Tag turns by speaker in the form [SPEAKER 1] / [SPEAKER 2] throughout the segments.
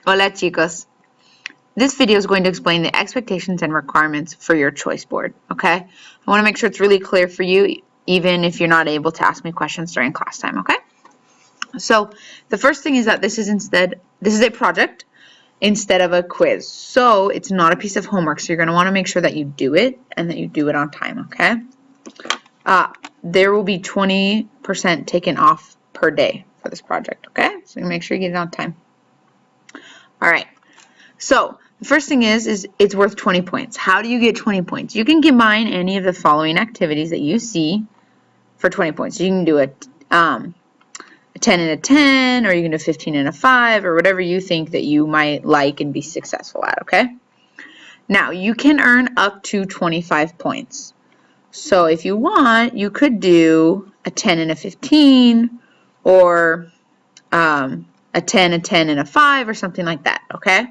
[SPEAKER 1] Hola chicos. This video is going to explain the expectations and requirements for your choice board, okay? I want to make sure it's really clear for you, even if you're not able to ask me questions during class time, okay? So the first thing is that this is a project instead of a quiz. So it's not a piece of homework. So you're going to want to make sure that you do it and that you do it on time, okay? There will be 20% taken off per day for this project, okay? So make sure you get it on time. All right. So the first thing is it's worth 20 points. How do you get 20 points? You can combine any of the following activities that you see for 20 points. You can do a 10 and a 10, or you can do 15 and a 5, or whatever you think that you might like and be successful at, okay? Now, you can earn up to 25 points. So if you want, you could do a 10 and a 15, or a 10, and a 5, or something like that, okay?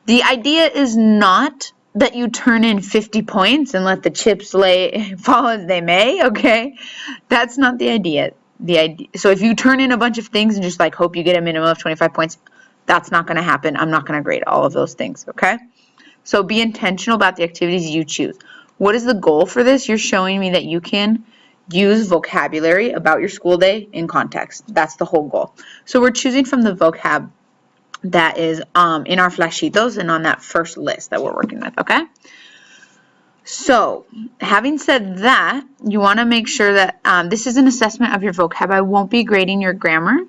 [SPEAKER 1] The idea is not that you turn in 50 points and let the chips fall as they may, okay? That's not the idea. So if you turn in a bunch of things and just like hope you get a minimum of 25 points, that's not going to happen. I'm not going to grade all of those things, okay? So be intentional about the activities you choose. What is the goal for this? You're showing me that you can use vocabulary about your school day in context. That's the whole goal. So we're choosing from the vocab that is in our flashitos and on that first list that we're working with, okay? So, having said that, you want to make sure that this is an assessment of your vocab. I won't be grading your grammar,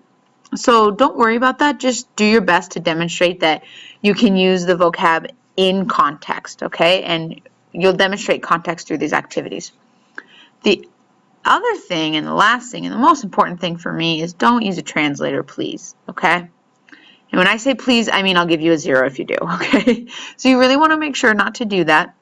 [SPEAKER 1] so don't worry about that. Just do your best to demonstrate that you can use the vocab in context, okay? And you'll demonstrate context through these activities. The other thing and the last thing and the most important thing for me is don't use a translator, please, okay? And when I say please, I mean I'll give you a 0 if you do, okay? So you really want to make sure not to do that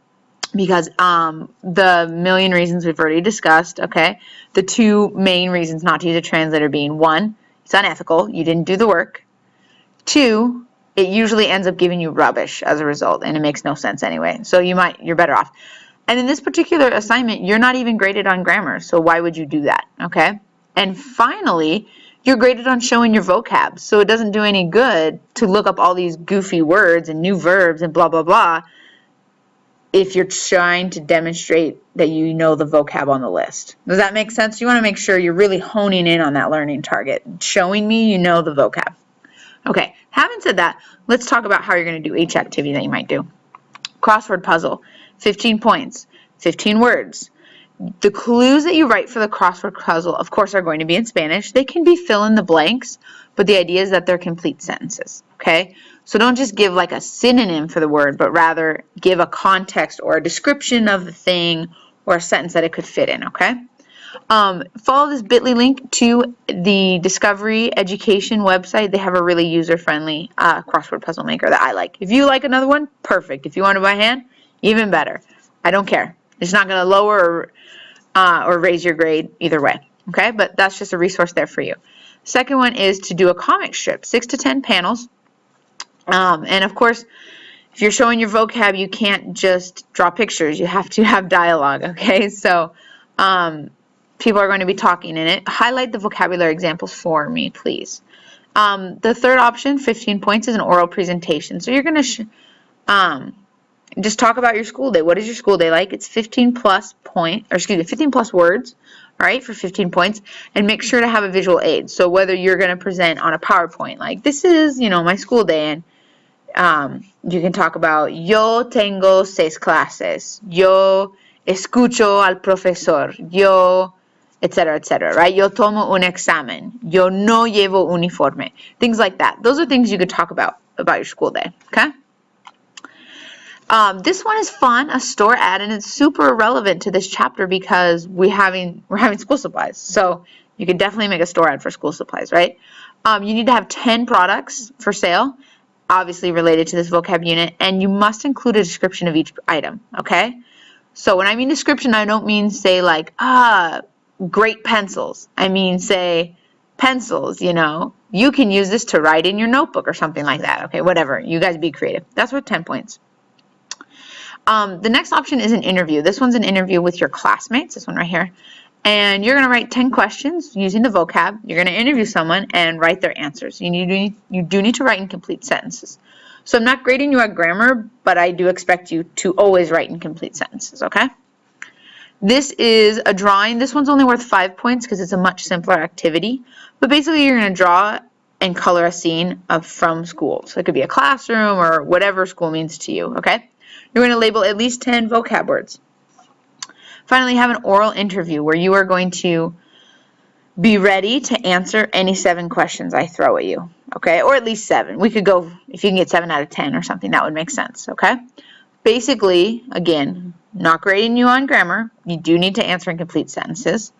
[SPEAKER 1] because the million reasons we've already discussed, okay? The two main reasons not to use a translator being 1, it's unethical, you didn't do the work. 2, it usually ends up giving you rubbish as a result and it makes no sense anyway. So you're better off. And in this particular assignment, you're not even graded on grammar, so why would you do that, okay? And finally, you're graded on showing your vocab, so it doesn't do any good to look up all these goofy words and new verbs and blah, blah, blah if you're trying to demonstrate that you know the vocab on the list. Does that make sense? You want to make sure you're really honing in on that learning target, showing me you know the vocab. Okay, having said that, let's talk about how you're going to do each activity that you might do. Crossword puzzle, 15 points, 15 words. The clues that you write for the crossword puzzle, of course, are going to be in Spanish. They can be fill in the blanks, but the idea is that they're complete sentences, okay? So don't just give like a synonym for the word, but rather give a context or a description of the thing or a sentence that it could fit in, okay? Follow this bit.ly link to the Discovery Education website. They have a really user-friendly crossword puzzle maker that I like. If you like another one, perfect. If you want it by hand, even better. I don't care. It's not going to lower or raise your grade either way, okay? But that's just a resource there for you. Second one is to do a comic strip, 6 to 10 panels. And of course, if you're showing your vocab, you can't just draw pictures. You have to have dialogue, okay? So people are going to be talking in it. Highlight the vocabulary examples for me, please. The third option, 15 points, is an oral presentation. So you're going to just talk about your school day. What is your school day like? It's 15 plus words, all right, for 15 points, and make sure to have a visual aid. So whether you're going to present on a PowerPoint, like this is, my school day, and you can talk about yo tengo 6 clases, yo escucho al profesor, yo, etc., right? Yo tomo un examen, yo no llevo uniforme, things like that. Those are things you could talk about your school day, okay? This one is fun, a store ad, and it's super relevant to this chapter because we're having school supplies. So you could definitely make a store ad for school supplies, right? You need to have 10 products for sale, obviously related to this vocab unit, and you must include a description of each item, okay? So when I mean description, I don't mean say like, great pencils. I mean say pencils, You can use this to write in your notebook or something like that, okay? Whatever. You guys be creative. That's worth 10 points. The next option is an interview. This one's an interview with your classmates, this one right here. And you're going to write 10 questions using the vocab. You're going to interview someone and write their answers. You do need to write in complete sentences. So I'm not grading you at grammar, but I do expect you to always write in complete sentences, okay? This is a drawing. This one's only worth 5 points because it's a much simpler activity. But basically, you're going to draw and color a scene from school. So it could be a classroom or whatever school means to you, okay? You're going to label at least 10 vocab words. Finally, have an oral interview where you are going to be ready to answer any 7 questions I throw at you, okay? Or at least 7. We could go, if you can get 7 out of 10 or something, that would make sense, okay? Basically, again, not grading you on grammar. You do need to answer in complete sentences.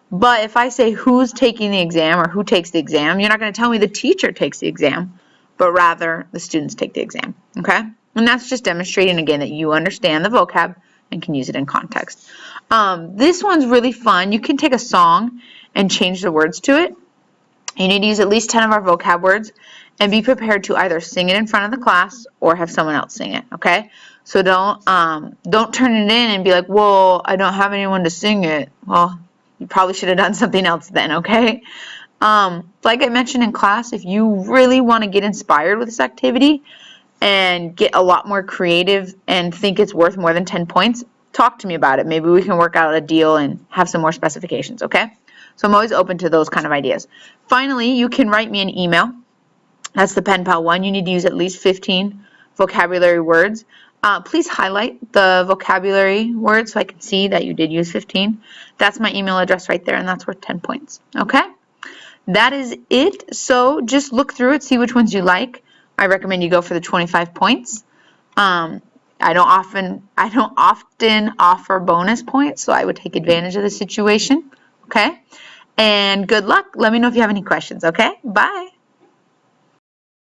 [SPEAKER 1] But if I say who's taking the exam or who takes the exam, you're not going to tell me the teacher takes the exam, but rather the students take the exam, okay? And that's just demonstrating, again, that you understand the vocab and can use it in context. This one's really fun. You can take a song and change the words to it. You need to use at least 10 of our vocab words and be prepared to either sing it in front of the class or have someone else sing it, okay? So don't turn it in and be like, well, I don't have anyone to sing it. Well, you probably should have done something else then, okay? Like I mentioned in class, if you really want to get inspired with this activity and get a lot more creative and think it's worth more than 10 points, talk to me about it. Maybe we can work out a deal and have some more specifications, okay? So I'm always open to those kind of ideas. Finally, you can write me an email. That's the Pen Pal one. You need to use at least 15 vocabulary words. Please highlight the vocabulary words so I can see that you did use 15. That's my email address right there, and that's worth 10 points. Okay? That is it. So just look through it, see which ones you like. I recommend you go for the 25 points. I don't often offer bonus points, so I would take advantage of the situation. Okay? And good luck. Let me know if you have any questions. Okay? Bye.